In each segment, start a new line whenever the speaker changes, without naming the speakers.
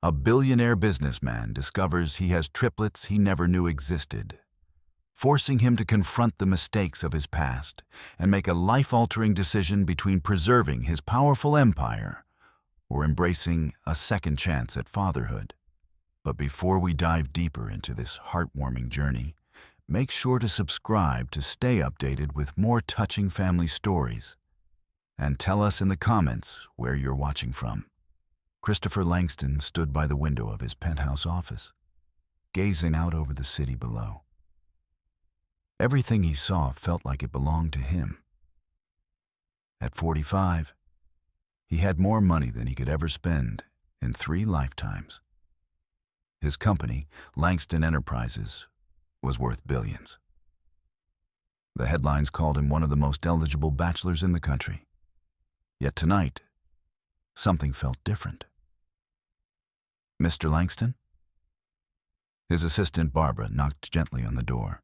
A billionaire businessman discovers he has triplets he never knew existed, forcing him to confront the mistakes of his past and make a life-altering decision between preserving his powerful empire or embracing a second chance at fatherhood. But before we dive deeper into this heartwarming journey, make sure to subscribe to stay updated with more touching family stories. And tell us in the comments where you're watching from. Christopher Langston stood by the window of his penthouse office, gazing out over the city below. Everything he saw felt like it belonged to him. At 45, he had more money than he could ever spend in 3 lifetimes. His company, Langston Enterprises, was worth billions. The headlines called him one of the most eligible bachelors in the country. Yet tonight, something felt different. Mr. Langston? His assistant Barbara knocked gently on the door.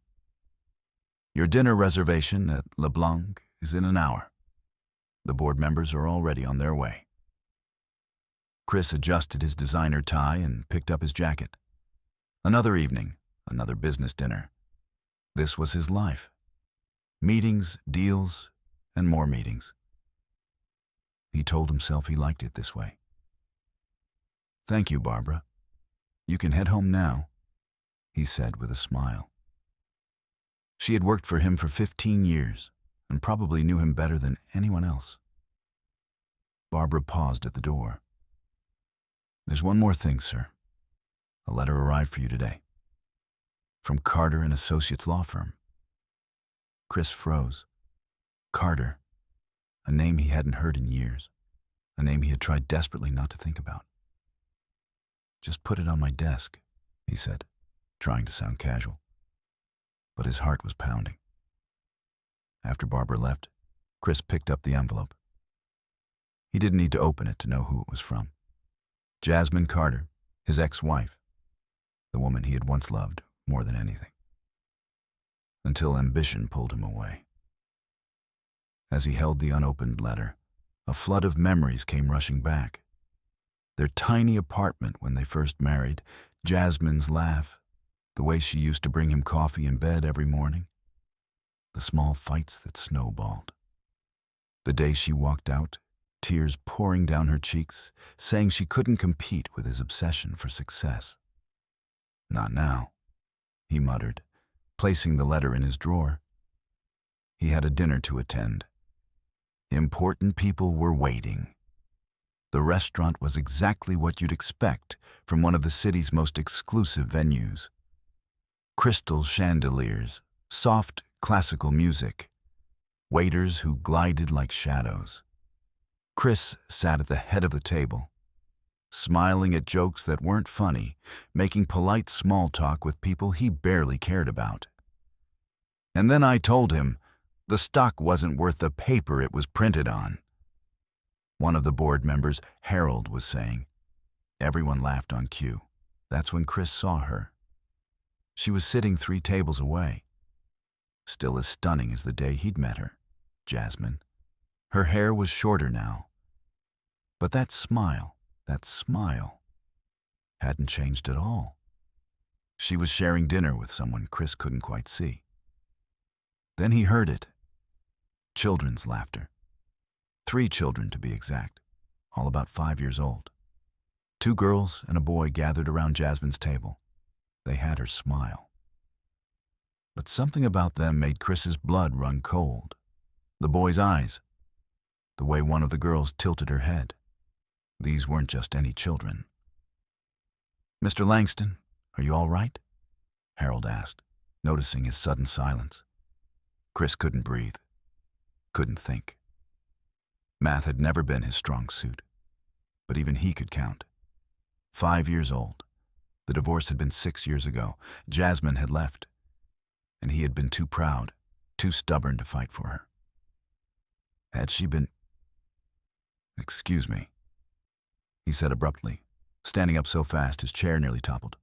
Your dinner reservation at LeBlanc is in an hour. The board members are already on their way. Chris adjusted his designer tie and picked up his jacket. Another evening, another business dinner. This was his life. Meetings, deals, and more meetings. He told himself he liked it this way. Thank you, Barbara. You can head home now, he said with a smile. She had worked for him for 15 years and probably knew him better than anyone else. Barbara paused at the door. There's one more thing, sir. A letter arrived for you today. From Carter and Associates law firm. Chris froze. Carter. A name he hadn't heard in years. A name he had tried desperately not to think about. Just put it on my desk, he said, trying to sound casual. But his heart was pounding. After Barbara left, Chris picked up the envelope. He didn't need to open it to know who it was from. Jasmine Carter, his ex-wife, the woman he had once loved more than anything. Until ambition pulled him away. As he held the unopened letter, a flood of memories came rushing back. Their tiny apartment when they first married, Jasmine's laugh, the way she used to bring him coffee in bed every morning, the small fights that snowballed. The day she walked out, tears pouring down her cheeks, saying she couldn't compete with his obsession for success. Not now, he muttered, placing the letter in his drawer. He had a dinner to attend. Important people were waiting. The restaurant was exactly what you'd expect from one of the city's most exclusive venues. Crystal chandeliers, soft classical music, waiters who glided like shadows. Chris sat at the head of the table, smiling at jokes that weren't funny, making polite small talk with people he barely cared about. And then I told him the stock wasn't worth the paper it was printed on. One of the board members, Harold, was saying. Everyone laughed on cue. That's when Chris saw her. She was sitting 3 tables away. Still as stunning as the day he'd met her, Jasmine. Her hair was shorter now. But that smile, hadn't changed at all. She was sharing dinner with someone Chris couldn't quite see. Then he heard it. Children's laughter. 3 children to be exact, all about 5 years old. 2 girls and a boy gathered around Jasmine's table. They had her smile. But something about them made Chris's blood run cold. The boy's eyes. The way one of the girls tilted her head. These weren't just any children. Mr. Langston, are you all right? Harold asked, noticing his sudden silence. Chris couldn't breathe. Couldn't think. Math had never been his strong suit, but even he could count. 5 years old. The divorce had been 6 years ago. Jasmine had left, and he had been too proud, too stubborn to fight for her. Had she been... Excuse me, he said abruptly, standing up so fast his chair nearly toppled.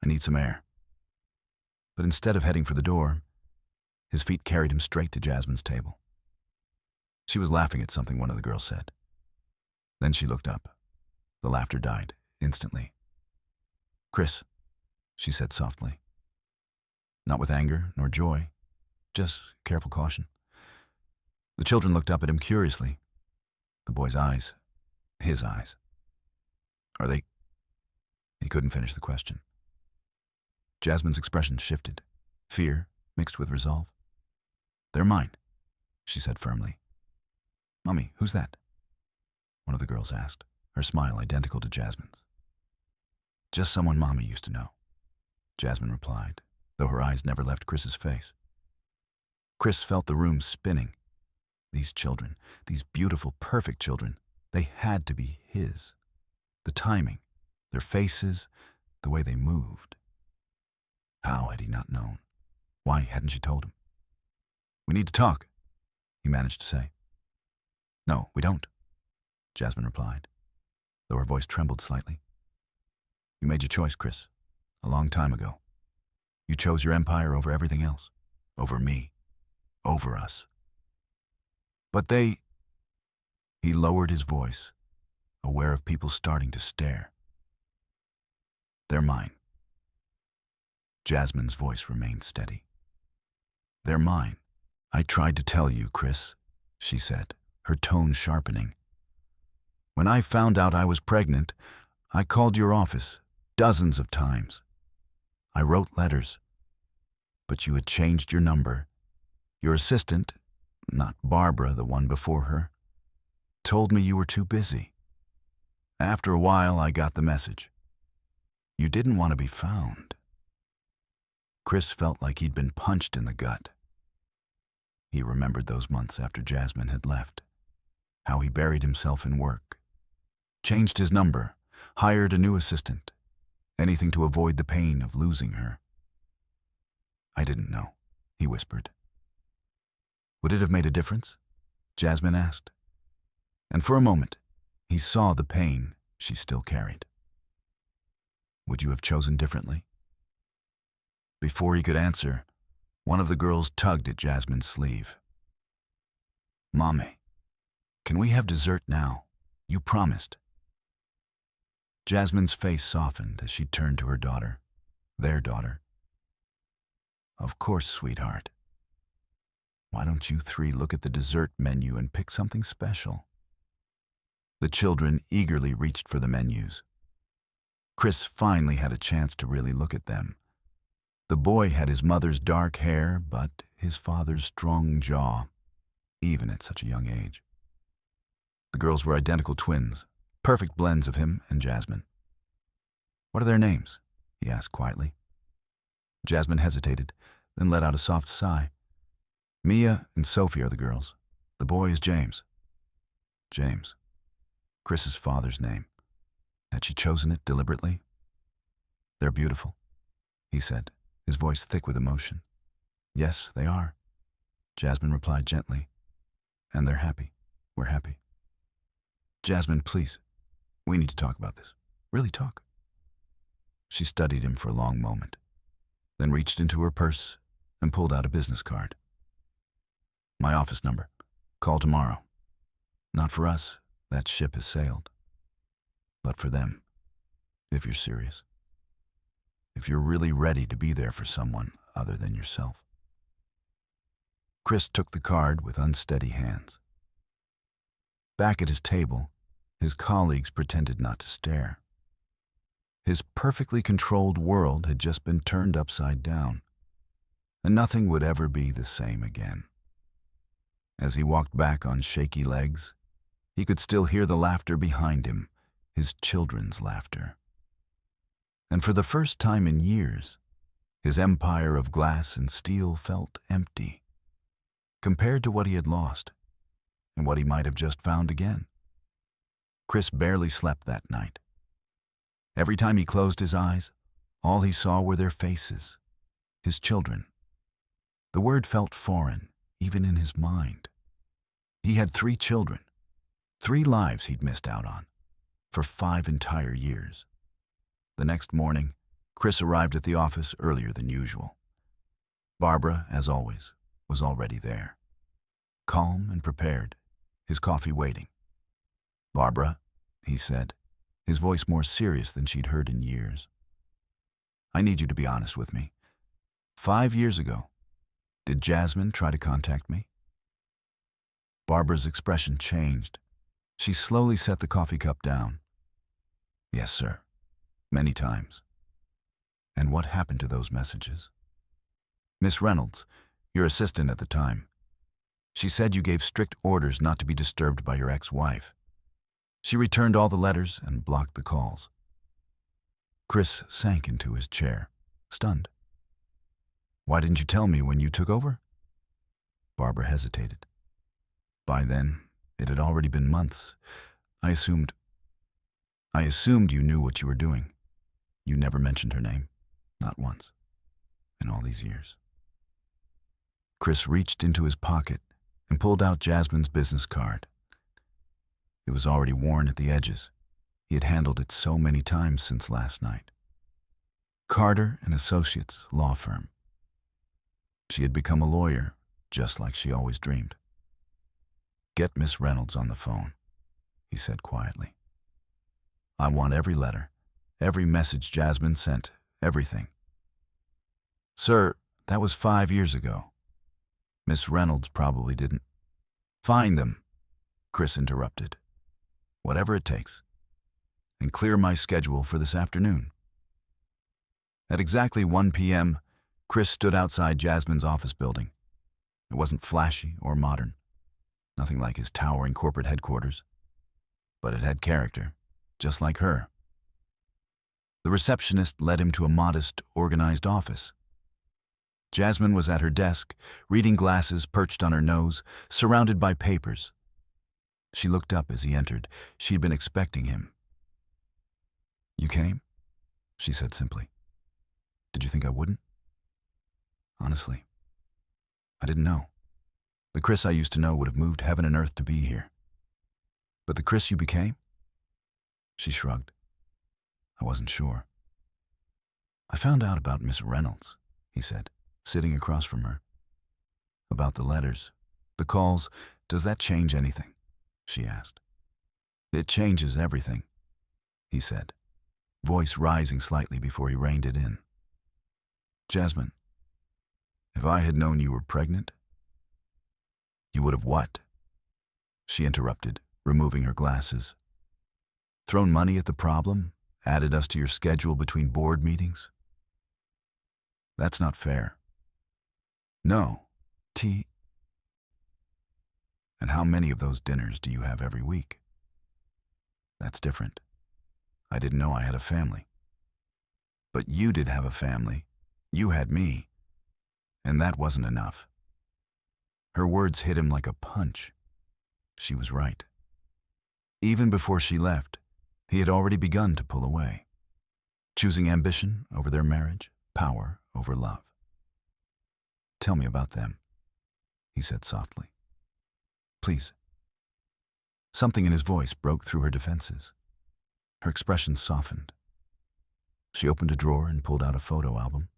I need some air. But instead of heading for the door, his feet carried him straight to Jasmine's table. She was laughing at something one of the girls said. Then she looked up. The laughter died. instantly. "Chris," she said softly. Not with anger nor joy, just careful caution. The children looked up at him curiously. The boy's eyes, his eyes. "Are they—" He couldn't finish the question. Jasmine's expression shifted, fear mixed with resolve. "They're mine," she said firmly. "Mommy, who's that?" one of the girls asked, her smile identical to Jasmine's. "Just someone Mommy used to know," Jasmine replied, though her eyes never left Chris's face. Chris felt the room spinning. These children, these beautiful, perfect children, they had to be his. The timing, their faces, the way they moved. How had he not known? Why hadn't she told him? "We need to talk," he managed to say. "No, we don't," Jasmine replied, though her voice trembled slightly. "You made your choice, Chris, a long time ago. You chose your empire over everything else, over me, over us. But they—" He lowered his voice, aware of people starting to stare. "They're mine." Jasmine's voice remained steady. "They're mine. I tried to tell you, Chris," she said, her tone sharpening. "When I found out I was pregnant, I called your office dozens of times. I wrote letters. But you had changed your number. Your assistant, not Barbara, the one before her, told me you were too busy. After a while, I got the message. You didn't want to be found." Chris felt like he'd been punched in the gut. He remembered those months after Jasmine had left, how he buried himself in work, changed his number, hired a new assistant, anything to avoid the pain of losing her. "I didn't know," he whispered. "Would it have made a difference?" Jasmine asked. And for a moment, he saw the pain she still carried. "Would you have chosen differently?" Before he could answer, one of the girls tugged at Jasmine's sleeve. "Mommy, can we have dessert now? You promised." Jasmine's face softened as she turned to her daughter, their daughter. "Of course, sweetheart. Why don't you three look at the dessert menu and pick something special?" The children eagerly reached for the menus. Chris finally had a chance to really look at them. The boy had his mother's dark hair, but his father's strong jaw, even at such a young age. The girls were identical twins, perfect blends of him and Jasmine. "What are their names?" he asked quietly. Jasmine hesitated, then let out a soft sigh. "Mia and Sophie are the girls. The boy is James." James. Chris's father's name. Had she chosen it deliberately? "They're beautiful," he said, his voice thick with emotion. "Yes, they are," Jasmine replied gently. "And they're happy. We're happy." "Jasmine, please. We need to talk about this. Really talk." She studied him for a long moment, then reached into her purse and pulled out a business card. "My office number. Call tomorrow. Not for us. That ship has sailed. But for them, if you're serious. If you're really ready to be there for someone other than yourself." Chris took the card with unsteady hands. Back at his table, his colleagues pretended not to stare. His perfectly controlled world had just been turned upside down, and nothing would ever be the same again. As he walked back on shaky legs, he could still hear the laughter behind him, his children's laughter. And for the first time in years, his empire of glass and steel felt empty, compared to what he had lost, and what he might have just found again. Chris barely slept that night. Every time he closed his eyes, all he saw were their faces, his children. The word felt foreign, even in his mind. He had 3 children, 3 lives he'd missed out on, for 5 entire years. The next morning, Chris arrived at the office earlier than usual. Barbara, as always, was already there. Calm and prepared, his coffee waiting. "Barbara," he said, his voice more serious than she'd heard in years. I need you to be honest with me. 5 years ago, did Jasmine try to contact me? Barbara's expression changed. She slowly set the coffee cup down. Yes, sir. Many times. And what happened to those messages? Miss Reynolds, your assistant at the time, she said you gave strict orders not to be disturbed by your ex-wife. She returned all the letters and blocked the calls. Chris sank into his chair, stunned. Why didn't you tell me when you took over? Barbara hesitated. By then, it had already been months. I assumed you knew what you were doing. You never mentioned her name, not once, in all these years. Chris reached into his pocket and pulled out Jasmine's business card. It was already worn at the edges. He had handled it so many times since last night. Carter and Associates law firm. She had become a lawyer, just like she always dreamed. Get Miss Reynolds on the phone, he said quietly. I want every letter, every message Jasmine sent, everything. Sir, that was 5 years ago. Miss Reynolds probably didn't. Find them, Chris interrupted. Whatever it takes. And clear my schedule for this afternoon. At exactly 1 p.m., Chris stood outside Jasmine's office building. It wasn't flashy or modern, nothing like his towering corporate headquarters, but it had character, just like her. The receptionist led him to a modest, organized office. Jasmine was at her desk, reading glasses perched on her nose, surrounded by papers. She looked up as he entered. She'd been expecting him. You came? She said simply. Did you think I wouldn't? Honestly, I didn't know. The Chris I used to know would have moved heaven and earth to be here. But the Chris you became? She shrugged. I wasn't sure. I found out about Miss Reynolds, he said, sitting across from her. About the letters, the calls, does that change anything? She asked. It changes everything, he said, voice rising slightly before he reined it in. Jasmine, if I had known you were pregnant, you would have what? She interrupted, removing her glasses. Thrown money at the problem, added us to your schedule between board meetings? That's not fair. No, T. And how many of those dinners do you have every week? That's different. I didn't know I had a family. But you did have a family. You had me. And that wasn't enough. Her words hit him like a punch. She was right. Even before she left, he had already begun to pull away, choosing ambition over their marriage, power over love. Tell me about them, he said softly. Please. Something in his voice broke through her defenses. Her expression softened. She opened a drawer and pulled out a photo album.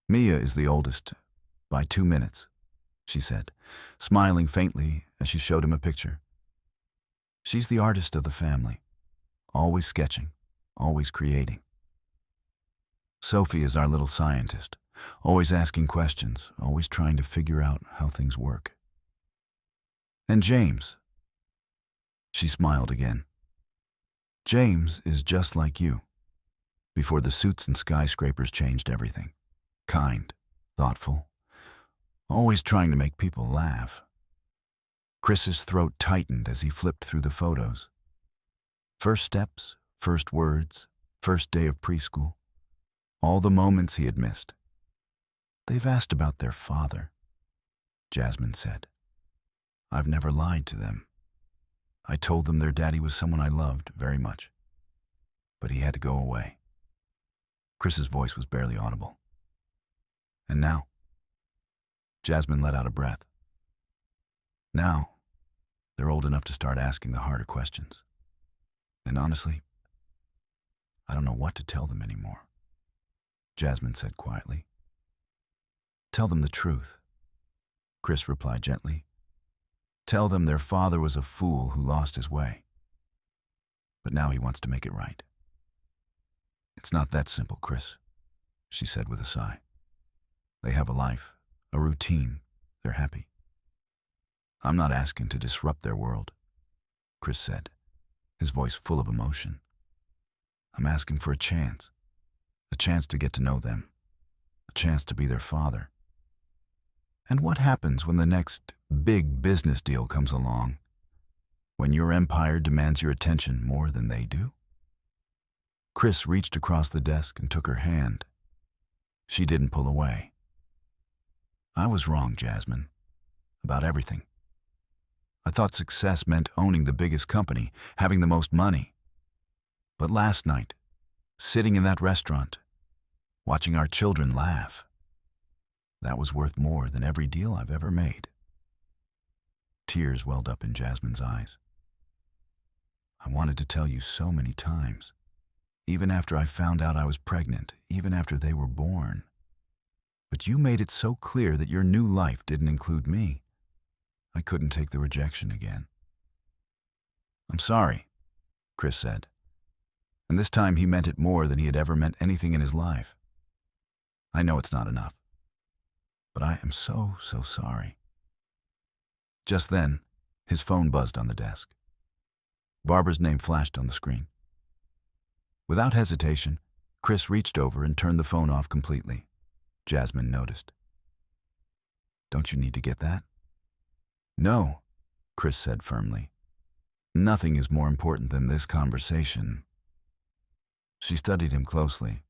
Mia is the oldest, by 2 minutes, she said, smiling faintly as she showed him a picture. She's the artist of the family, always sketching, always creating. Sophie is our little scientist, always asking questions, always trying to figure out how things work. And James. She smiled again. James is just like you, before the suits and skyscrapers changed everything. Kind, thoughtful, always trying to make people laugh. Chris's throat tightened as he flipped through the photos. First steps, first words, first day of preschool. All the moments he had missed. They've asked about their father, Jasmine said. I've never lied to them. I told them their daddy was someone I loved very much. But he had to go away. Chris's voice was barely audible. And now? Jasmine let out a breath. Now, they're old enough to start asking the harder questions. And honestly, I don't know what to tell them anymore, Jasmine said quietly. Tell them the truth, Chris replied gently. Tell them their father was a fool who lost his way. but now he wants to make it right. It's not that simple, Chris, she said with a sigh. They have a life, a routine. They're happy. I'm not asking to disrupt their world, Chris said, his voice full of emotion. I'm asking for a chance to get to know them, a chance to be their father. And what happens when the next big business deal comes along? When your empire demands your attention more than they do? Chris reached across the desk and took her hand. She didn't pull away. I was wrong, Jasmine, about everything. I thought success meant owning the biggest company, having the most money. But last night, sitting in that restaurant, watching our children laugh, that was worth more than every deal I've ever made. Tears welled up in Jasmine's eyes. I wanted to tell you so many times, even after I found out I was pregnant, even after they were born. But you made it so clear that your new life didn't include me. I couldn't take the rejection again. I'm sorry, Chris said. And this time he meant it more than he had ever meant anything in his life. I know it's not enough, but I am so sorry. Just then, his phone buzzed on the desk. Barbara's name flashed on the screen. Without hesitation, Chris reached over and turned the phone off completely. Jasmine noticed. Don't you need to get that? No, Chris said firmly. Nothing is more important than this conversation. She studied him closely.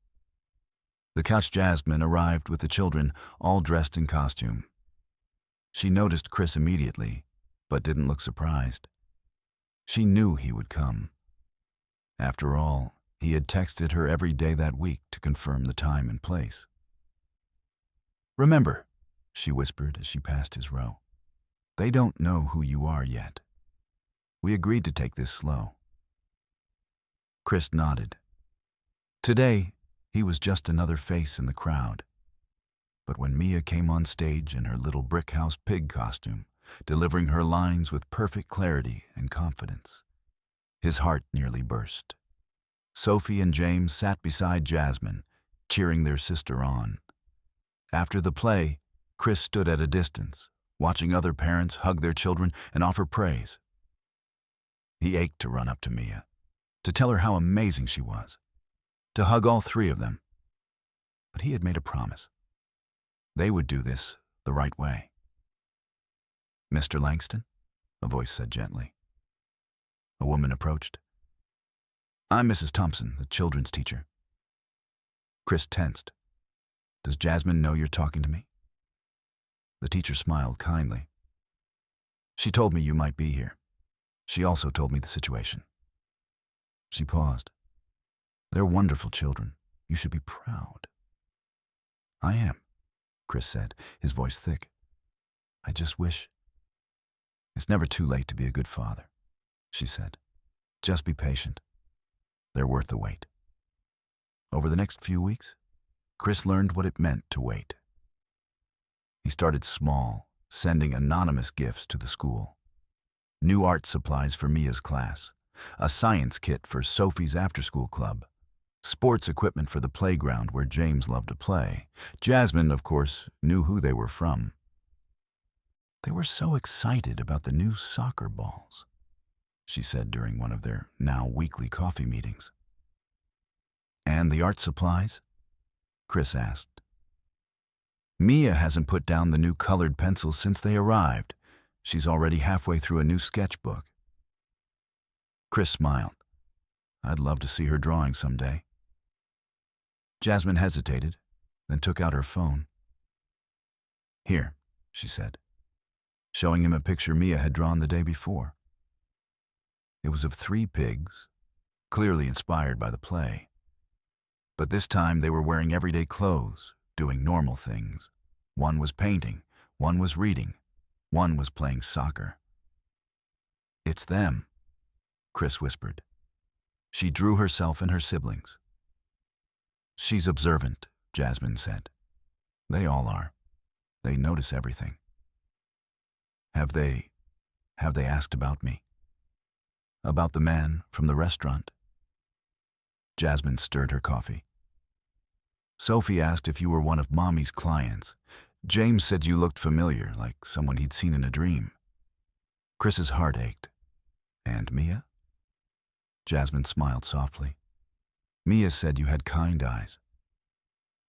The couch Jasmine arrived with the children, all dressed in costume. She noticed Chris immediately, but didn't look surprised. She knew he would come. After all, he had texted her every day that week to confirm the time and place. Remember, she whispered as she passed his row, they don't know who you are yet. We agreed to take this slow. Chris nodded. Today, he was just another face in the crowd. But when Mia came on stage in her little brick house pig costume, delivering her lines with perfect clarity and confidence, his heart nearly burst. Sophie and James sat beside Jasmine, cheering their sister on. After the play, Chris stood at a distance, watching other parents hug their children and offer praise. He ached to run up to Mia, to tell her how amazing she was, to hug all three of them. But he had made a promise. They would do this the right way. Mr. Langston, a voice said gently. A woman approached. I'm Mrs. Thompson, the children's teacher. Chris tensed. Does Jasmine know you're talking to me? The teacher smiled kindly. She told me you might be here. She also told me the situation. She paused. They're wonderful children. You should be proud. I am, Chris said, his voice thick. I just wish. It's never too late to be a good father, she said. Just be patient. They're worth the wait. Over the next few weeks, Chris learned what it meant to wait. He started small, sending anonymous gifts to the school. New art supplies for Mia's class, a science kit for Sophie's after-school club, sports equipment for the playground where James loved to play. Jasmine, of course, knew who they were from. They were so excited about the new soccer balls, she said during one of their now weekly coffee meetings. And the art supplies? Chris asked. Mia hasn't put down the new colored pencils since they arrived. She's already halfway through a new sketchbook. Chris smiled. I'd love to see her drawing someday. Jasmine hesitated, then took out her phone. Here, she said, showing him a picture Mia had drawn the day before. It was of 3 pigs, clearly inspired by the play. But this time they were wearing everyday clothes, doing normal things. One was painting, one was reading, one was playing soccer. It's them, Chris whispered. She drew herself and her siblings. She's observant, Jasmine said. They all are. They notice everything. Have they asked about me? About the man from the restaurant. Jasmine stirred her coffee. Sophie asked if you were one of Mommy's clients. James said you looked familiar, like someone he'd seen in a dream. Chris's heart ached. And Mia? Jasmine smiled softly. Mia said you had kind eyes.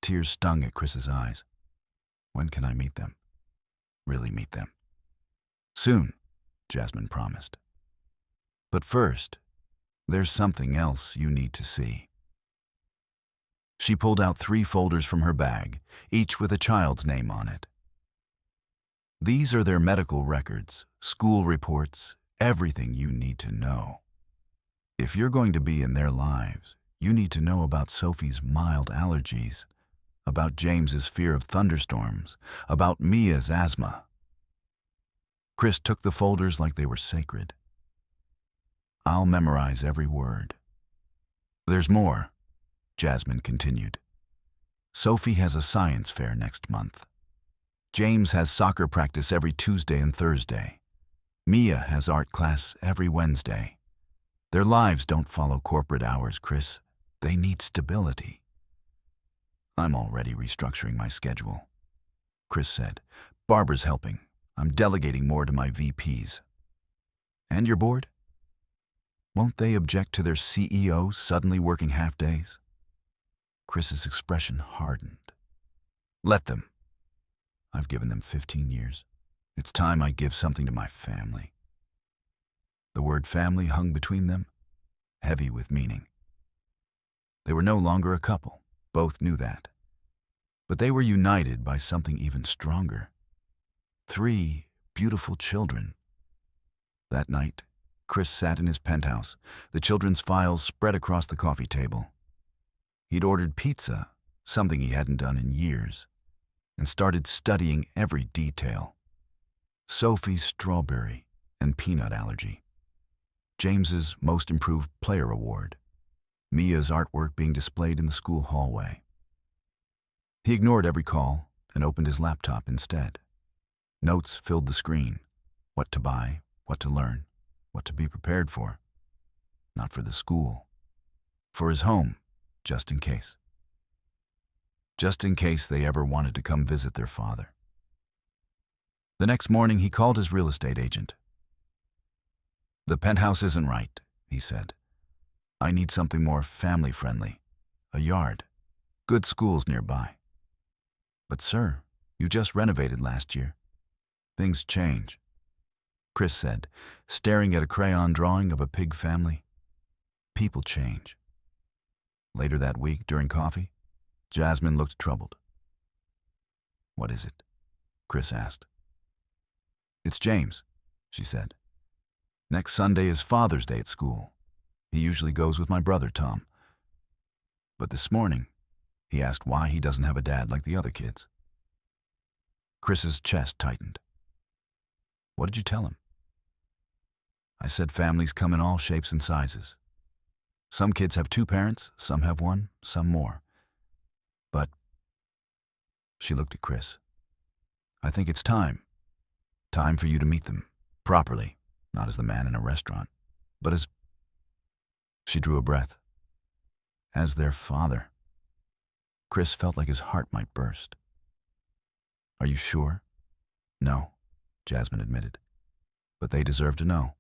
Tears stung at Chris's eyes. When can I meet them? Really meet them? Soon, Jasmine promised. But first, there's something else you need to see. She pulled out 3 folders from her bag, each with a child's name on it. These are their medical records, school reports, everything you need to know. If you're going to be in their lives, you need to know about Sophie's mild allergies, about James's fear of thunderstorms, about Mia's asthma. Chris took the folders like they were sacred. I'll memorize every word. There's more, Jasmine continued. Sophie has a science fair next month. James has soccer practice every Tuesday and Thursday. Mia has art class every Wednesday. Their lives don't follow corporate hours, Chris. They need stability. I'm already restructuring my schedule, Chris said. Barbara's helping. I'm delegating more to my VPs. And your board? Won't they object to their CEO suddenly working half days? Chris's expression hardened. Let them. I've given them 15 years. It's time I give something to my family. The word family hung between them, heavy with meaning. They were no longer a couple. Both knew that. But they were united by something even stronger. 3 beautiful children. That night, Chris sat in his penthouse, the children's files spread across the coffee table. He'd ordered pizza, something he hadn't done in years, and started studying every detail. Sophie's strawberry and peanut allergy. James's Most Improved Player Award. Mia's artwork being displayed in the school hallway. He ignored every call and opened his laptop instead. Notes filled the screen. What to buy, what to learn, what to be prepared for. Not for the school. For his home, just in case. Just in case they ever wanted to come visit their father. The next morning, he called his real estate agent. The penthouse isn't right, he said. I need something more family-friendly. A yard. Good schools nearby. But sir, you just renovated last year. Things change, Chris said, staring at a crayon drawing of a pig family. People change. Later that week, during coffee, Jasmine looked troubled. What is it? Chris asked. It's James, she said. Next Sunday is Father's Day at school. He usually goes with my brother, Tom. But this morning, he asked why he doesn't have a dad like the other kids. Chris's chest tightened. What did you tell him? I said families come in all shapes and sizes. Some kids have 2 parents, some have 1, some more. But, she looked at Chris. I think it's time. Time for you to meet them, properly, not as the man in a restaurant, but as... She drew a breath. As their father. Chris felt like his heart might burst. Are you sure? No, Jasmine admitted. But they deserve to know.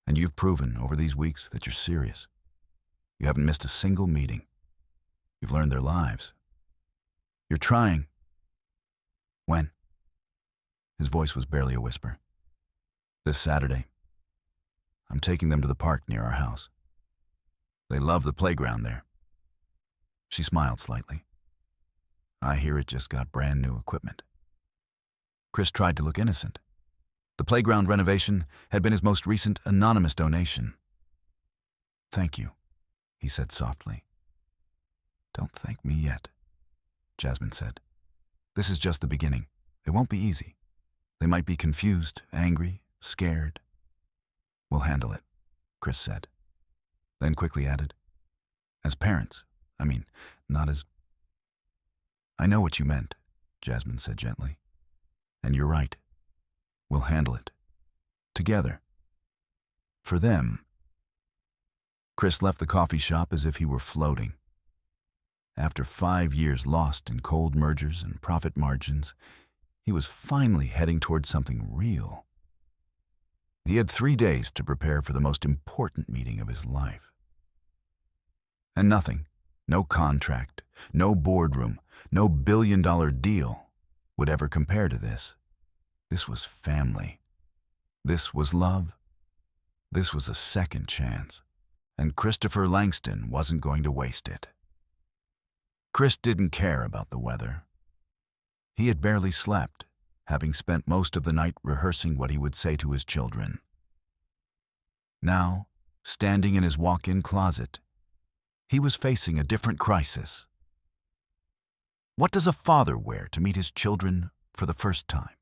And you've proven over these weeks that you're serious. You haven't missed a single meeting. You've learned their lives. You're trying. When? His voice was barely a whisper. This Saturday. I'm taking them to the park near our house. They love the playground there. She smiled slightly. I hear it just got brand new equipment. Chris tried to look innocent. The playground renovation had been his most recent anonymous donation. Thank you, he said softly. Don't thank me yet, Jasmine said. This is just the beginning. It won't be easy. They might be confused, angry, scared. We'll handle it, Chris said. Then quickly added, as parents, not as... I know what you meant, Jasmine said gently. And you're right. We'll handle it. Together. For them, Chris left the coffee shop as if he were floating. After 5 years lost in cold mergers and profit margins, he was finally heading toward something real. He had 3 days to prepare for the most important meeting of his life. And nothing, no contract, no boardroom, no billion-dollar deal would ever compare to this. This was family. This was love. This was a second chance. And Christopher Langston wasn't going to waste it. Chris didn't care about the weather. He had barely slept, having spent most of the night rehearsing what he would say to his children. Now, standing in his walk-in closet, he was facing a different crisis. What does a father wear to meet his children for the first time?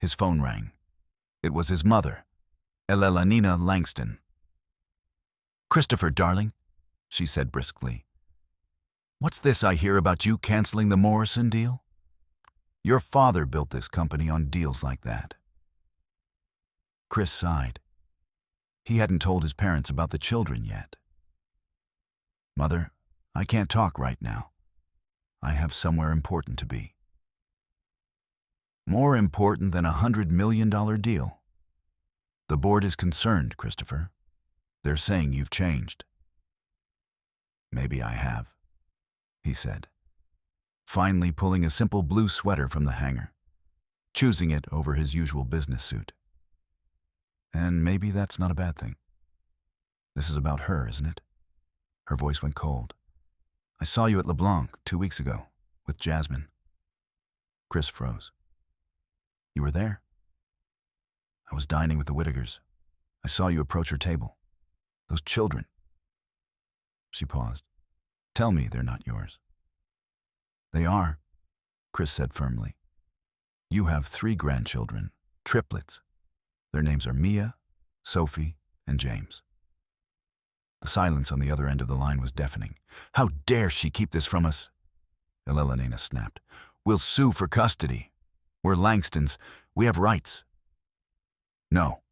His phone rang. It was his mother, Elelanina Langston. "Christopher, darling," she said briskly. "What's this I hear about you canceling the Morrison deal? Your father built this company on deals like that." Chris sighed. He hadn't told his parents about the children yet. "Mother, I can't talk right now. I have somewhere important to be." "More important than $100 million deal? The board is concerned, Christopher. They're saying you've changed." "Maybe I have," he said, finally pulling a simple blue sweater from the hanger, choosing it over his usual business suit. "And maybe that's not a bad thing. This is about her, isn't it?" Her voice went cold. "I saw you at LeBlanc 2 weeks ago, with Jasmine." Chris froze. "You were there?" "I was dining with the Whittakers. I saw you approach her table. Those children." She paused. "Tell me they're not yours." "They are," Chris said firmly. "You have 3 grandchildren, triplets. Their names are Mia, Sophie, and James." The silence on the other end of the line was deafening. "How dare she keep this from us?" Elelanina snapped. "We'll sue for custody. We're Langstons. We have rights." "No,"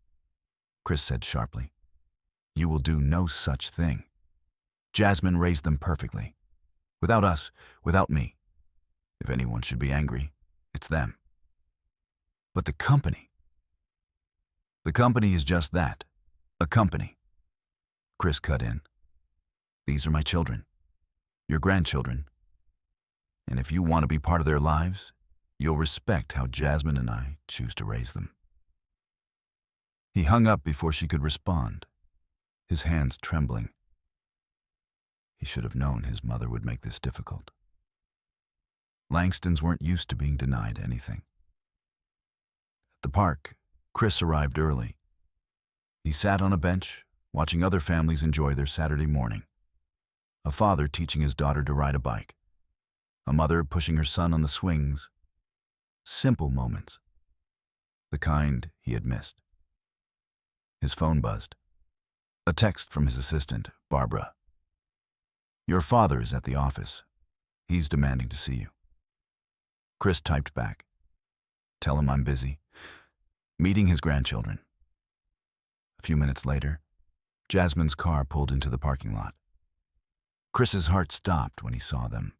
Chris said sharply. "You will do no such thing. Jasmine raised them perfectly. Without us, without me. If anyone should be angry, it's them." "But the company." "The company is just that, a company." Chris cut in. "These are my children, your grandchildren. And if you want to be part of their lives, you'll respect how Jasmine and I choose to raise them." He hung up before she could respond, his hands trembling. He should have known his mother would make this difficult. Langstons weren't used to being denied anything. At the park, Chris arrived early. He sat on a bench, watching other families enjoy their Saturday morning. A father teaching his daughter to ride a bike. A mother pushing her son on the swings. Simple moments. The kind he had missed. His phone buzzed. A text from his assistant, Barbara. "Your father is at the office. He's demanding to see you." Chris typed back. "Tell him I'm busy. Meeting his grandchildren." A few minutes later, Jasmine's car pulled into the parking lot. Chris's heart stopped when he saw them.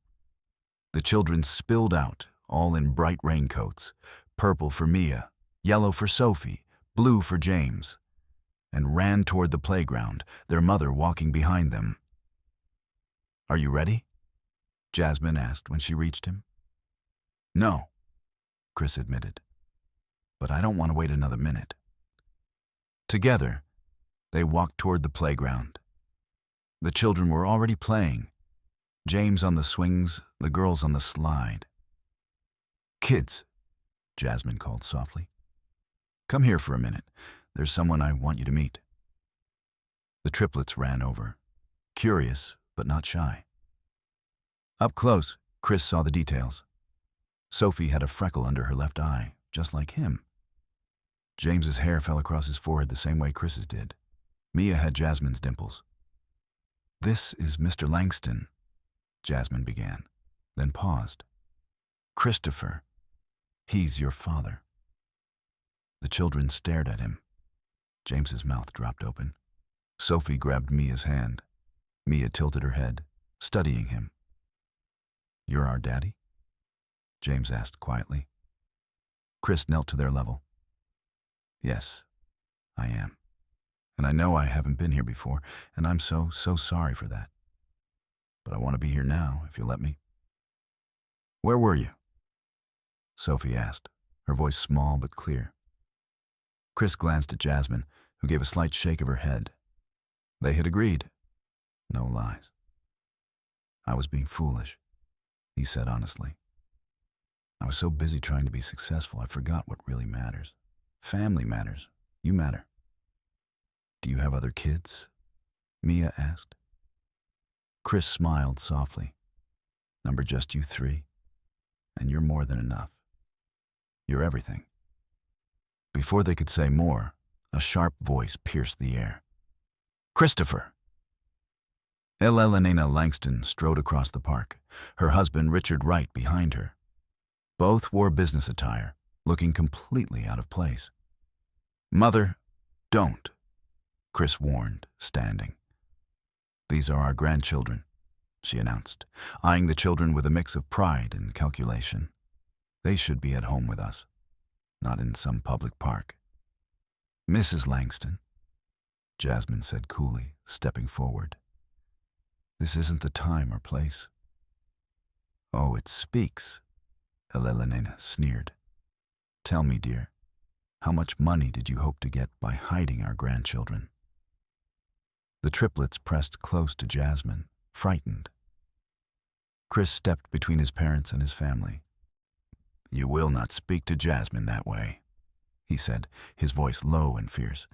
The children spilled out, all in bright raincoats, purple for Mia, yellow for Sophie, blue for James, and ran toward the playground, their mother walking behind them. "Are you ready?" Jasmine asked when she reached him. "No," Chris admitted, "but I don't want to wait another minute." Together, they walked toward the playground. The children were already playing, James on the swings, the girls on the slide. "Kids," Jasmine called softly. "Come here for a minute. There's someone I want you to meet." The triplets ran over, curious but not shy. Up close, Chris saw the details. Sophie had a freckle under her left eye, just like him. James's hair fell across his forehead the same way Chris's did. Mia had Jasmine's dimples. "This is Mr. Langston," Jasmine began, then paused. "Christopher, he's your father." The children stared at him. James's mouth dropped open. Sophie grabbed Mia's hand. Mia tilted her head, studying him. "You're our daddy?" James asked quietly. Chris knelt to their level. "Yes, I am. And I know I haven't been here before, and I'm so sorry for that. But I want to be here now, if you'll let me." "Where were you?" Sophie asked, her voice small but clear. Chris glanced at Jasmine, who gave a slight shake of her head. They had agreed. No lies. "I was being foolish," he said honestly. "I was so busy trying to be successful, I forgot what really matters. Family matters. You matter." "Do you have other kids?" Mia asked. Chris smiled softly. "Number just you three. And you're more than enough. You're everything." Before they could say more, a sharp voice pierced the air. "Christopher!" Elena Langston strode across the park, her husband Richard Wright behind her. Both wore business attire, looking completely out of place. "Mother, don't," Chris warned, standing. "These are our grandchildren," she announced, eyeing the children with a mix of pride and calculation. "They should be at home with us, not in some public park." "Mrs. Langston," Jasmine said coolly, stepping forward. "This isn't the time or place." "Oh, it speaks," Elena sneered. "Tell me, dear, how much money did you hope to get by hiding our grandchildren?" The triplets pressed close to Jasmine, frightened. Chris stepped between his parents and his family. "You will not speak to Jasmine that way," he said, his voice low and fierce.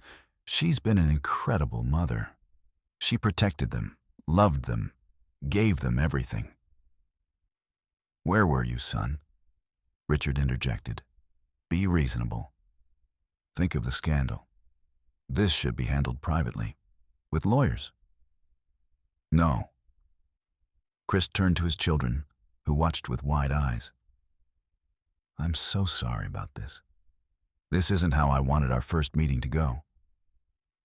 "She's been an incredible mother. She protected them, loved them, gave them everything." "Where were you, son?" Richard interjected. "Be reasonable. Think of the scandal. This should be handled privately, with lawyers." "No." Chris turned to his children, who watched with wide eyes. "I'm so sorry about this. This isn't how I wanted our first meeting to go.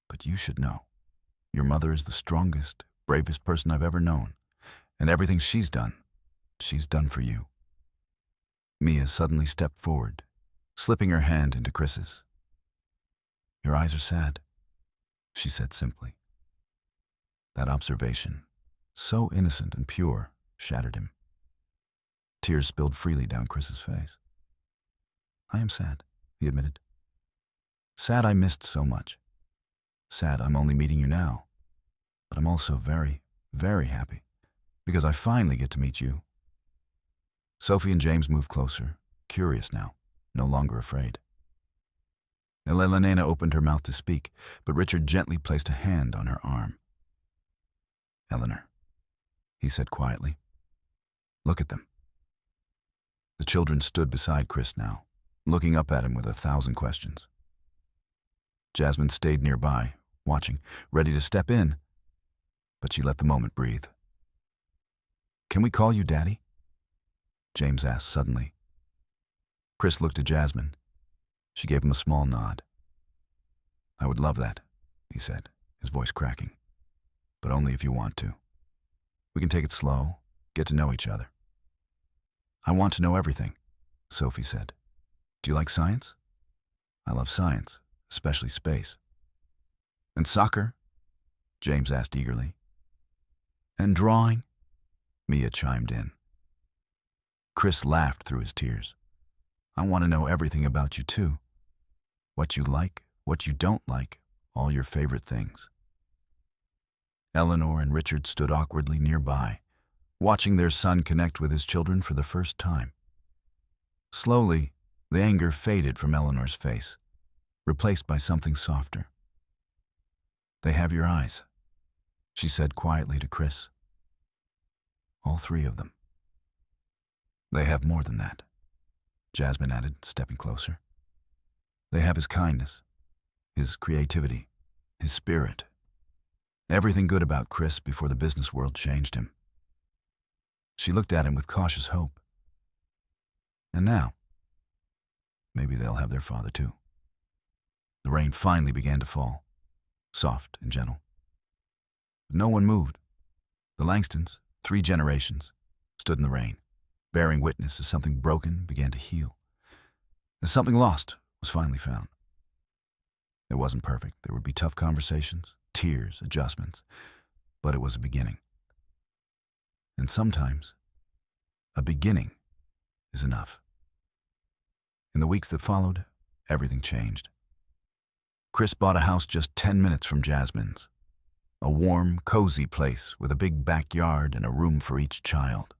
But you should know, your mother is the strongest, bravest person I've ever known, and everything she's done for you." Mia suddenly stepped forward, slipping her hand into Chris's. "Your eyes are sad," she said simply. That observation, so innocent and pure, shattered him. Tears spilled freely down Chris's face. "I am sad," he admitted. "Sad I missed so much. Sad I'm only meeting you now. But I'm also very, very happy, because I finally get to meet you." Sophie and James moved closer, curious now, no longer afraid. Elena opened her mouth to speak, but Richard gently placed a hand on her arm. "Eleanor," he said quietly, "look at them." The children stood beside Chris now, looking up at him with 1,000 questions. Jasmine stayed nearby, watching, ready to step in, but she let the moment breathe. "Can we call you Daddy?" James asked suddenly. Chris looked at Jasmine. She gave him a small nod. "I would love that," he said, his voice cracking. "But only if you want to. We can take it slow, get to know each other." "I want to know everything," Sophie said. "Do you like science?" "I love science, especially space." "And soccer?" James asked eagerly. "And drawing?" Mia chimed in. Chris laughed through his tears. "I want to know everything about you too. What you like, what you don't like, all your favorite things." Eleanor and Richard stood awkwardly nearby, watching their son connect with his children for the first time. Slowly, the anger faded from Eleanor's face, replaced by something softer. "They have your eyes," she said quietly to Chris. "All three of them." "They have more than that," Jasmine added, stepping closer. "They have his kindness, his creativity, his spirit. Everything good about Chris before the business world changed him." She looked at him with cautious hope. "And now, maybe they'll have their father too." The rain finally began to fall, soft and gentle. No one moved. The Langstons, 3 generations, stood in the rain, bearing witness as something broken began to heal, as something lost was finally found. It wasn't perfect. There would be tough conversations, tears, adjustments, but it was a beginning. And sometimes, a beginning is enough. In the weeks that followed, everything changed. Chris bought a house just 10 minutes from Jasmine's, a warm, cozy place with a big backyard and a room for each child.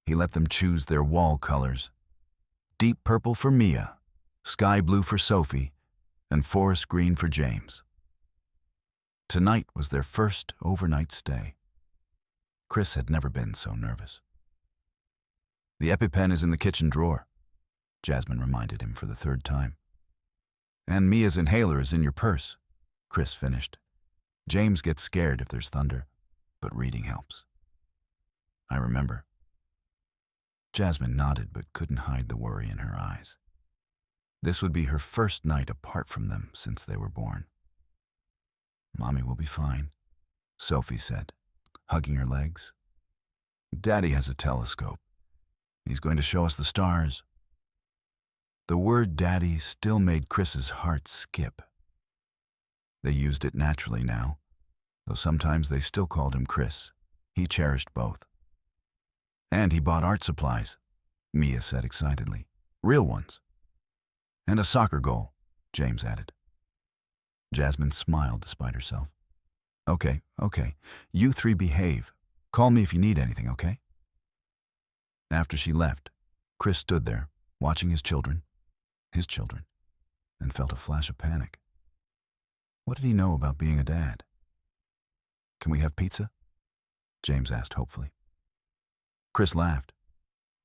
He let them choose their wall colors: deep purple for Mia, sky blue for Sophie, and forest green for James. Tonight was their first overnight stay. Chris had never been so nervous. "The EpiPen is in the kitchen drawer," Jasmine reminded him for the 3rd time. "And Mia's inhaler is in your purse," Chris finished. "James gets scared if there's thunder, but reading helps." "I remember." Jasmine nodded but couldn't hide the worry in her eyes. This would be her first night apart from them since they were born. "Mommy will be fine," Sophie said, hugging her legs. "Daddy has a telescope. He's going to show us the stars." The word Daddy still made Chris's heart skip. They used it naturally now, though sometimes they still called him Chris. He cherished both. "And he bought art supplies," Mia said excitedly. "Real ones." "And a soccer goal," James added. Jasmine smiled despite herself. Okay. You 3 behave. Call me if you need anything, okay?" After she left, Chris stood there, watching his children, and felt a flash of panic. What did he know about being a dad? "Can we have pizza?" James asked hopefully. Chris laughed.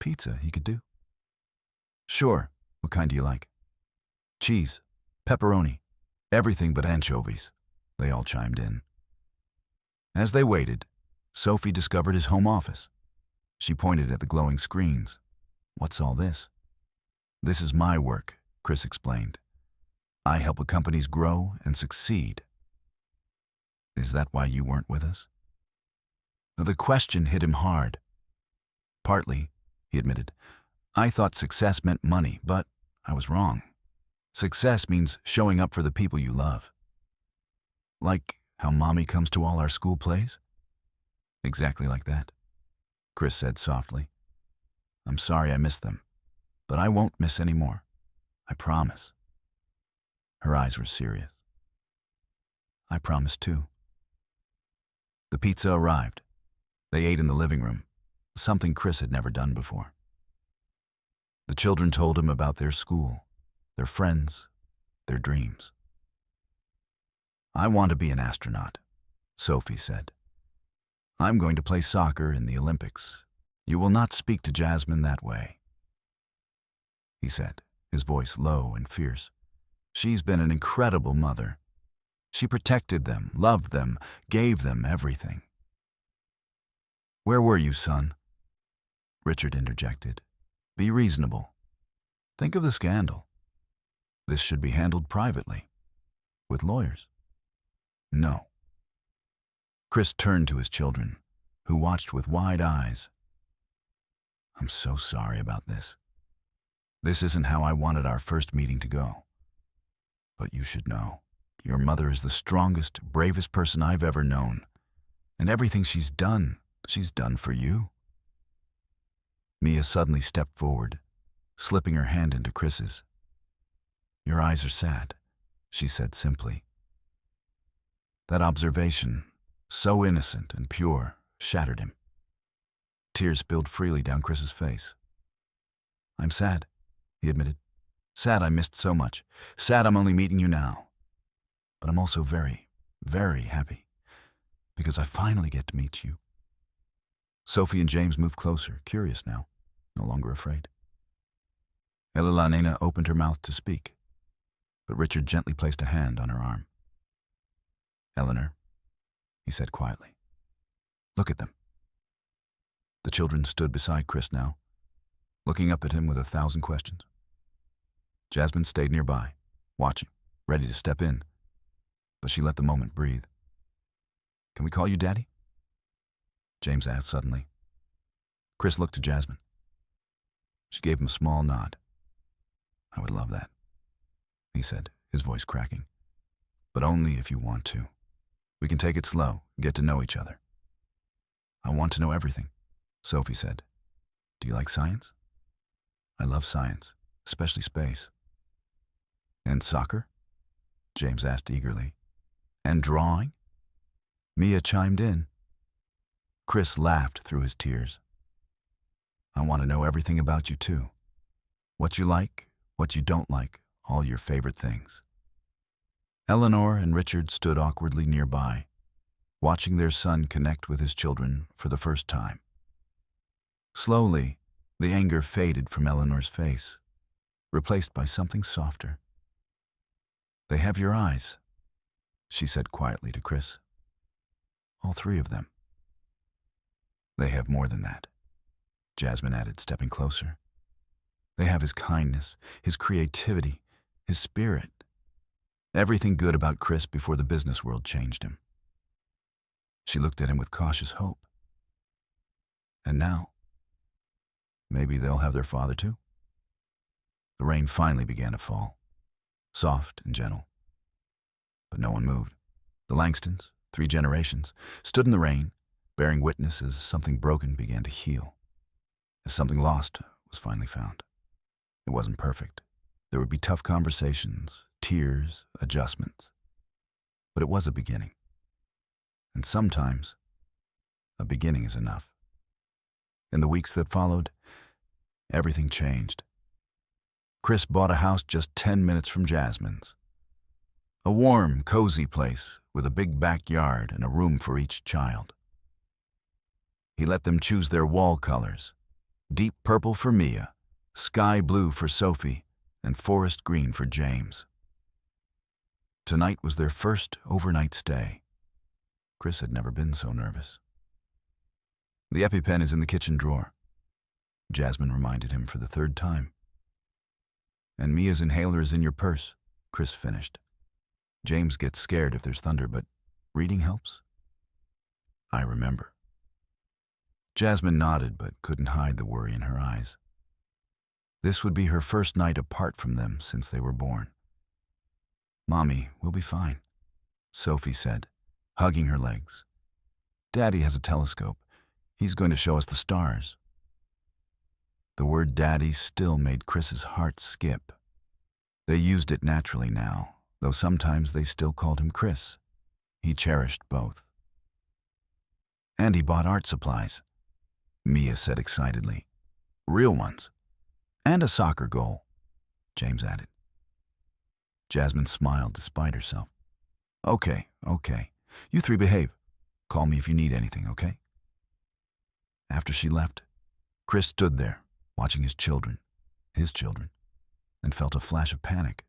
Pizza he could do. "Sure. What kind do you like?" "Cheese, pepperoni, everything but anchovies," they all chimed in. As they waited, Sophie discovered his home office. She pointed at the glowing screens. "What's all this?" "This is my work," Chris explained. "I help companies grow and succeed." "Is that why you weren't with us?" The question hit him hard. "Partly," he admitted. "I thought success meant money, but I was wrong. Success means showing up for the people you love." "Like how Mommy comes to all our school plays?" "Exactly like that," Chris said softly. "I'm sorry I missed them, but I won't miss any more. I promise." Her eyes were serious. "I promise too." The pizza arrived. They ate in the living room, something Chris had never done before. The children told him about their school, their friends, their dreams. "I want to be an astronaut," Sophie said. "I'm going to play soccer in the Olympics. You will not speak to Jasmine that way," he said, his voice low and fierce. "She's been an incredible mother. She protected them, loved them, gave them everything." "Where were you, son?" Richard interjected. "Be reasonable. Think of the scandal. This should be handled privately, with lawyers." "No." Chris turned to his children, who watched with wide eyes. "I'm so sorry about this. This isn't how I wanted our first meeting to go. But you should know, your mother is the strongest, bravest person I've ever known. And everything she's done for you." Mia suddenly stepped forward, slipping her hand into Chris's. "Your eyes are sad," she said simply. That observation, so innocent and pure, shattered him. Tears spilled freely down Chris's face. "I'm sad," he admitted. "Sad I missed so much. Sad I'm only meeting you now. But I'm also very, very happy, because I finally get to meet you." Sophie and James moved closer, curious now, no longer afraid. Ella Nena opened her mouth to speak, but Richard gently placed a hand on her arm. "Eleanor," he said quietly, "look at them." The children stood beside Chris now, looking up at him with 1,000 questions. Jasmine stayed nearby, watching, ready to step in, but she let the moment breathe. Can we call you Daddy? James asked suddenly. Chris looked to Jasmine. She gave him a small nod. I would love that, he said, his voice cracking. But only if you want to. We can take it slow, get to know each other. I want to know everything, Sophie said. Do you like science? I love science, especially space. And soccer? James asked eagerly. And drawing? Mia chimed in. Chris laughed through his tears. I want to know everything about you too. What you like, what you don't like, all your favorite things. Eleanor and Richard stood awkwardly nearby, watching their son connect with his children for the first time. Slowly, the anger faded from Eleanor's face, replaced by something softer. They have your eyes, she said quietly to Chris. All three of them. They have more than that, Jasmine added, stepping closer. They have his kindness, his creativity, his spirit. Everything good about Chris before the business world changed him. She looked at him with cautious hope. And now, maybe they'll have their father too? The rain finally began to fall, soft and gentle. But no one moved. The Langstons, 3 generations, stood in the rain, bearing witness as something broken began to heal, as something lost was finally found. It wasn't perfect. There would be tough conversations, tears, adjustments. But it was a beginning. And sometimes, a beginning is enough. In the weeks that followed, everything changed. Chris bought a house just 10 minutes from Jasmine's. A warm, cozy place with a big backyard and a room for each child. He let them choose their wall colors: deep purple for Mia, sky blue for Sophie, and forest green for James. Tonight was their first overnight stay. Chris had never been so nervous. The EpiPen is in the kitchen drawer, Jasmine reminded him for the 3rd time. And Mia's inhaler is in your purse, Chris finished. James gets scared if there's thunder, but reading helps. I remember. Jasmine nodded, but couldn't hide the worry in her eyes. This would be her first night apart from them since they were born. Mommy, we'll be fine, Sophie said, hugging her legs. Daddy has a telescope. He's going to show us the stars. The word Daddy still made Chris's heart skip. They used it naturally now, though sometimes they still called him Chris. He cherished both. And he bought art supplies, Mia said excitedly. Real ones. And a soccer goal, James added. Jasmine smiled despite herself. Okay. You 3 behave. Call me if you need anything, okay? After she left, Chris stood there, watching his children, and felt a flash of panic.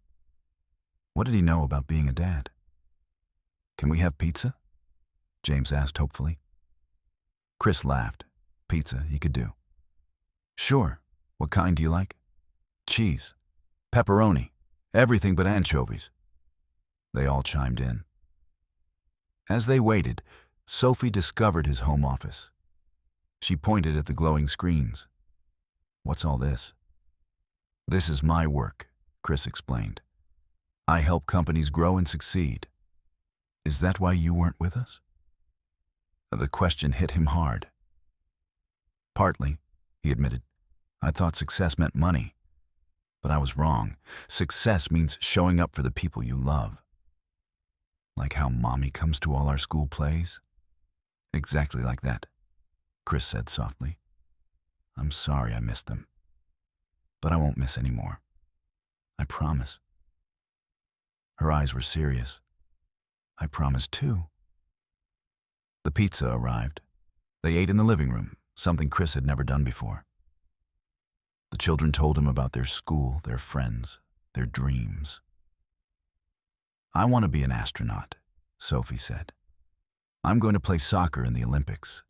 What did he know about being a dad? Can we have pizza? James asked hopefully. Chris laughed. Pizza he could do. Sure. What kind do you like? Cheese. Pepperoni. Everything but anchovies. They all chimed in. As they waited, Sophie discovered his home office. She pointed at the glowing screens. What's all this? This is my work, Chris explained. I help companies grow and succeed. Is that why you weren't with us? The question hit him hard. Partly, he admitted. I thought success meant money. But I was wrong. Success means showing up for the people you love. Like how Mommy comes to all our school plays? Exactly like that, Chris said softly. I'm sorry I missed them. But I won't miss any more. I promise. Her eyes were serious. I promise too. The pizza arrived. They ate in the living room, something Chris had never done before. The children told him about their school, their friends, their dreams. I want to be an astronaut, Sophie said. I'm going to play soccer in the Olympics